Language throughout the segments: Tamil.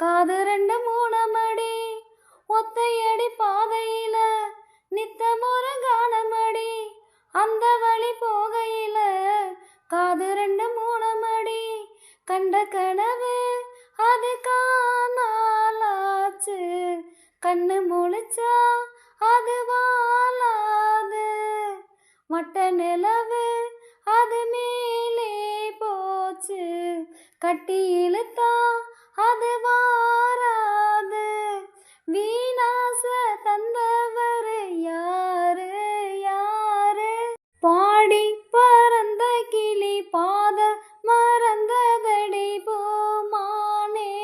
காது ரெண்டு மூணமடி ஒத்தையடி பாதையில நித்தமொரு காணமடி அந்த வழி போகையில காது ரெண்டு மூணமடி கண்ட கனவு அது காணாலாச்சு கண்ணு முழிச்சா அது வாழாது மட்ட நிலவு அது மேலே போச்சு கட்டி இழுத்தா அது வாராது வீணாச தந்தவர் யாரு யாரு பாடி பறந்த கிளி பாத மறந்ததடி போமானே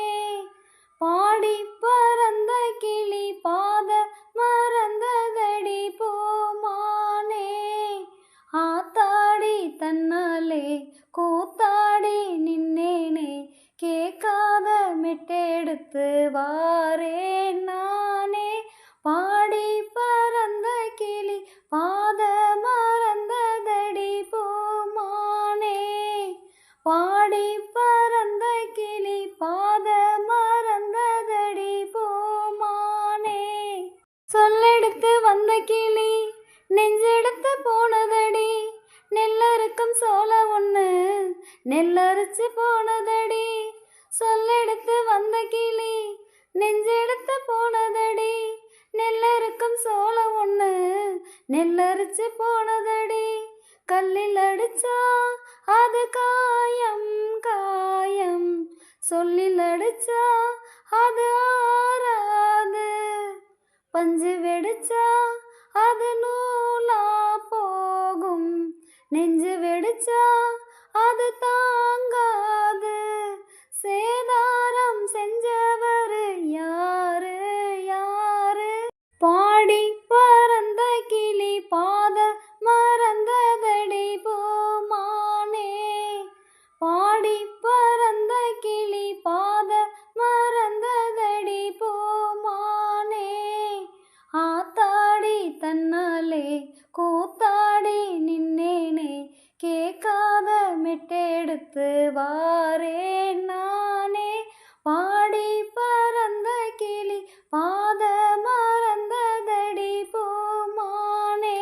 பாடி பறந்த கிளி பாத மறந்ததடி போமானே ஆத்தாடி தன்னாலே கூத்தாடி நின்னேனே கேட்காத மெட்டெடுத்து வாரேன் நானே பாடி பறந்த கிளி பாத மறந்ததடி போமானே பாடி பறந்த கிளி பாத மறந்ததடி போமானே சொல்லெடுத்து வந்த கிளி நெஞ்செடுத்து போனதடி நெல்லறுக்கும் சோள ஒண்ணு நெல்லரிச்சு போனதடி சொல்லெடுத்து வந்த கிளி நெஞ்செடுத்து போனதடி நெல்லறுக்கும் சோள ஒண்ணு நெல்லரிச்சு போனதடி கல்லில் அடிச்சா அது காயம் காயம் சொல்லில் அடிச்சா அது ஆறாது பஞ்சு வெடிச்சா அது நூலா போகும் நெஞ்சு வெடிச்சா அது தாங்காது சேதாரம் செஞ்சவர் யாரு யாரு பாடி பறந்த கிளி பாத மறந்ததடி போமானே பாடி பறந்த கிளி பாத மறந்ததடி போமானே ஆத்தாடி தன்னாலே கூத்தாடி நின்னேனே கேட்காத மெட்டெடுத்து வாரேன் நானே பாடி பறந்த கிளி பாத மறந்ததடி போமானே